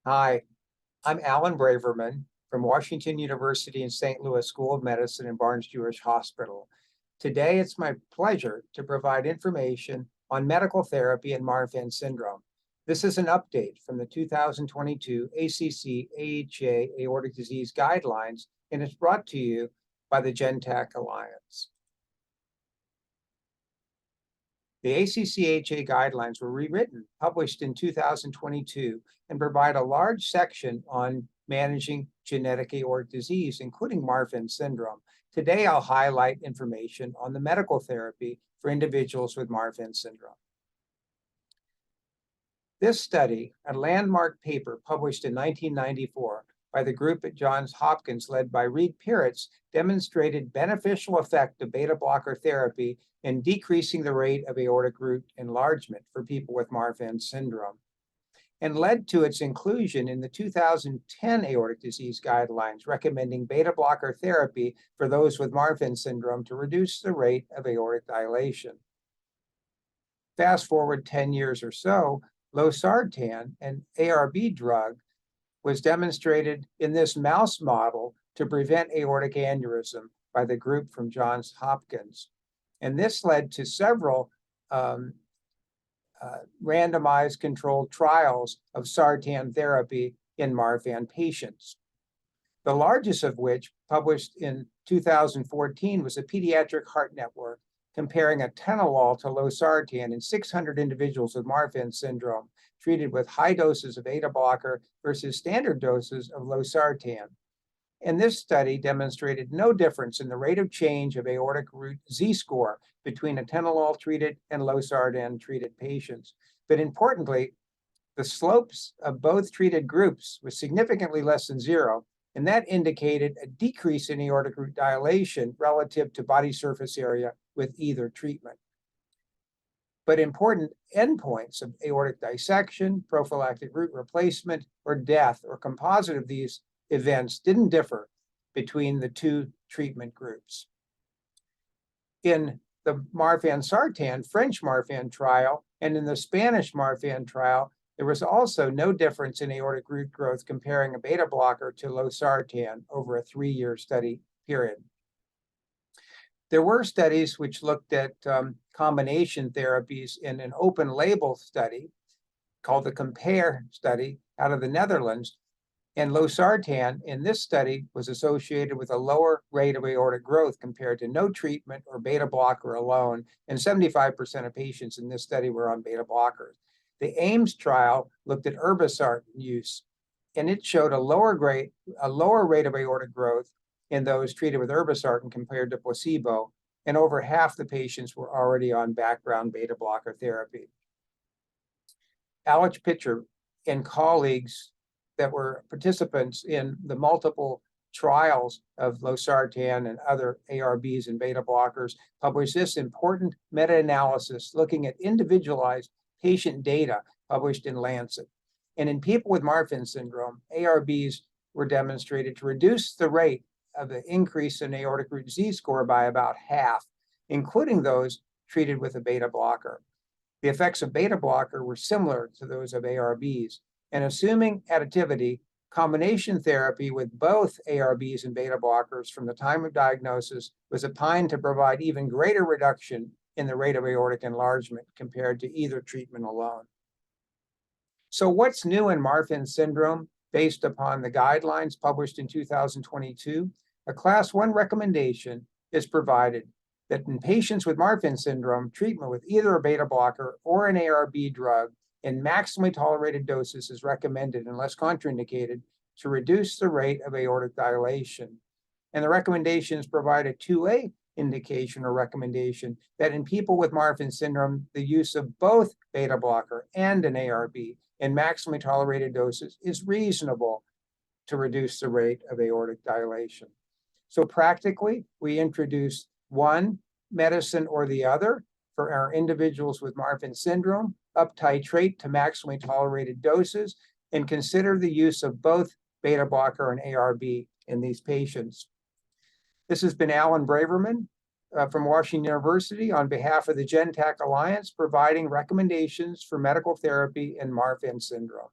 Hi, I'm Alan Braverman from Washington University and St. Louis School of Medicine and Barnes-Jewish Hospital. Today, it's my pleasure to provide information on medical therapy and Marfan syndrome. This is an update from the 2022 ACC AHA aortic disease guidelines, and it's brought to you by the GenTAC Alliance. The ACC-AHA guidelines were rewritten, published in 2022, and provide a large section on managing genetic aortic disease, including Marfan syndrome. Today, I'll highlight information on the medical therapy for individuals with Marfan syndrome. This study, a landmark paper published in 1994 by the group at Johns Hopkins led by Reed Piritz, demonstrated beneficial effect of beta blocker therapy in decreasing the rate of aortic root enlargement for people with Marfan syndrome, and led to its inclusion in the 2010 aortic disease guidelines, recommending beta blocker therapy for those with Marfan syndrome to reduce the rate of aortic dilation. Fast forward 10 years or so, losartan, an ARB drug, was demonstrated in this mouse model to prevent aortic aneurysm by the group from Johns Hopkins. And this led to several randomized controlled trials of sartan therapy in Marfan patients. The largest of which, published in 2014, was a Pediatric Heart Network comparing atenolol to losartan in 600 individuals with Marfan syndrome treated with high doses of beta blocker versus standard doses of losartan. And this study demonstrated no difference in the rate of change of aortic root Z-score between atenolol-treated and losartan-treated patients. But importantly, the slopes of both treated groups was significantly less than zero, and that indicated a decrease in aortic root dilation relative to body surface area with either treatment. But important endpoints of aortic dissection, prophylactic root replacement, or death, or composite of these events didn't differ between the two treatment groups. In the Marfan-Sartan French Marfan trial and in the Spanish Marfan trial, there was also no difference in aortic root growth comparing a beta blocker to losartan over a 3-year study period. There were studies which looked at combination therapies in an open label study called the COMPARE study out of the Netherlands. And losartan in this study was associated with a lower rate of aortic growth compared to no treatment or beta blocker alone, and 75% of patients in this study were on beta blockers. The AIMS trial looked at irbesartan use, and it showed a lower rate of aortic growth in those treated with irbesartan compared to placebo, and over half the patients were already on background beta blocker therapy. Alex Pitcher and colleagues that were participants in the multiple trials of losartan and other ARBs and beta blockers published this important meta-analysis looking at individualized patient data published in Lancet. And in people with Marfan syndrome, ARBs were demonstrated to reduce the rate of the increase in aortic root Z-score by about half, including those treated with a beta blocker. The effects of beta blocker were similar to those of ARBs, and assuming additivity, combination therapy with both ARBs and beta blockers from the time of diagnosis was opined to provide even greater reduction in the rate of aortic enlargement compared to either treatment alone. So what's new in Marfan syndrome based upon the guidelines published in 2022? A Class 1 recommendation is provided that in patients with Marfan syndrome, treatment with either a beta blocker or an ARB drug in maximally tolerated doses is recommended unless contraindicated to reduce the rate of aortic dilation. And the recommendations provide a 2A indication or recommendation that in people with Marfan syndrome, the use of both beta blocker and an ARB in maximally tolerated doses is reasonable to reduce the rate of aortic dilation. So practically, we introduce one medicine or the other for our individuals with Marfan syndrome, up titrate to maximally tolerated doses, and consider the use of both beta blocker and ARB in these patients. This has been Alan Braverman from Washington University on behalf of the GenTAC Alliance, providing recommendations for medical therapy in Marfan syndrome.